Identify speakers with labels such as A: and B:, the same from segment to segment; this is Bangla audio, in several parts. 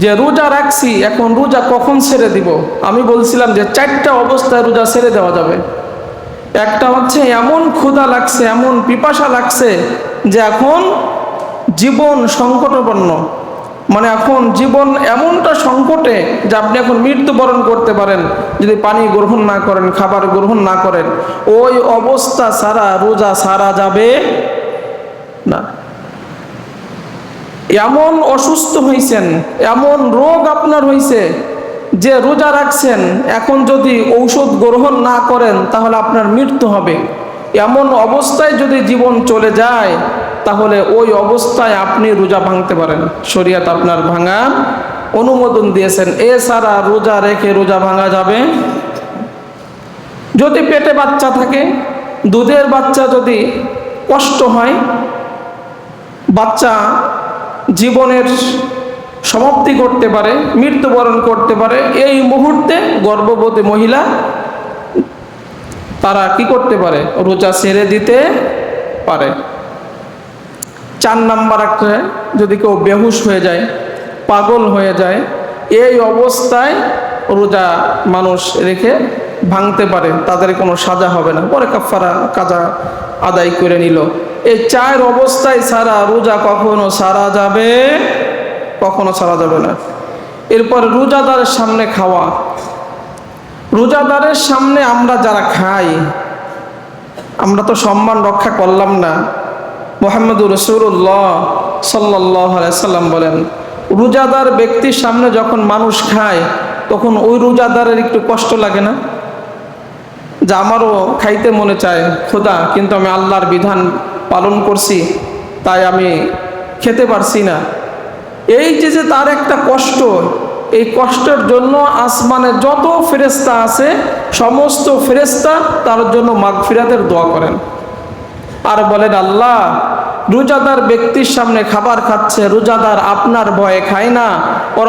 A: যে রোজা রাখছি, এখন রোজা কখন ছেড়ে দিব? আমি বলছিলাম যে 4টা অবস্থায় রোজা ছেড়ে দেওয়া যাবে। একটা হচ্ছে এমন ক্ষুধা লাগছে, এমন পিপাসা লাগছে যে এখন জীবন সংকটাপন্ন, মানে এখন জীবন এমনটা সংকটে যে আপনি এখন মৃত্যুবরণ করতে পারেন যদি পানি গ্রহণ না করেন, খাবার গ্রহণ না করেন। ওই অবস্থা ছাড়া রোজা ছাড়া যাবে না। এমন অসুস্থ হয়েছেন, এমন রোগ আপনার হয়েছে যে রোজা রাখছেন, এখন যদি ঔষধ গ্রহণ না করেন তাহলে আপনার মৃত্যু হবে। এমন অবস্থায় যদি জীবন চলে যায় তাহলে ওই অবস্থায় আপনি রোজা ভাঙতে পারেন। শরীয়ত আপনার ভাঙার অনুমোদন দিয়েছেন। এছাড়া রোজা রেখে রোজা ভাঙা যাবে। যদি পেটে বাচ্চা থাকে, দুধের বাচ্চা যদি কষ্ট হয়, বাচ্চা জীবনের সমাপ্তি করতে পারে, মৃত্যুবরণ করতে পারে, এই মুহূর্তে গর্ভবতী মহিলা তারা কি করতে পারে? রোজা ছেড়ে দিতে পারে। 4 নাম্বার একটা, যদি কেউ বেহুশ হয়ে যায়, পাগল হয়ে যায়, এই অবস্থায় রোজা মানুষ রেখে ভাঙতে পারে, তাদের কোনো সাজা হবে না, পরে কাফারা কাজা আদায় করে নিল। এই 4 অবস্থায় ছাড়া রোজা কখনো ছাড়া যাবে, কখনো ছাড়া যাবে না। এরপর রোজাদারের সামনে খাওয়া। রোজাদারের সামনে আমরা যারা খাই, আমরা তো সম্মান রক্ষা করলাম না। মুহাম্মদুর রাসূলুল্লাহ সাল্লাল্লাহু আলাইহি সাল্লাম বলেন, রোজাদার ব্যক্তির সামনে যখন মানুষ খায় তখন ওই রোজাদারের একটু কষ্ট লাগে না? যে আমারও খাইতে মনে চায় খোদা, কিন্তু আমি আল্লাহর বিধান পালন করছি, তাই আমি খেতে পারছি না। এই যে তার একটা কষ্ট, এই কষ্টের জন্য আসমানে যত ফেরেশতা আছে সমস্ত ফেরেশতা তার জন্য মাগফিরাতের দোয়া করেন আর বলেন, আল্লাহ, রোজাদার ব্যক্তির সামনে খাবার খাচ্ছে, রোজাদার আপনার ভয়ে খায় না,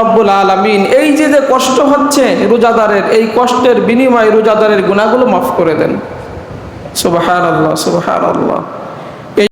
A: রব্বুল আলামিন এই যে কষ্ট হচ্ছে রোজাদারের, এই কষ্টের বিনিময়ে রোজাদারের গুনাহগুলো মাফ করে দেন। সুবহানাল্লাহ, সুবহানাল্লাহ।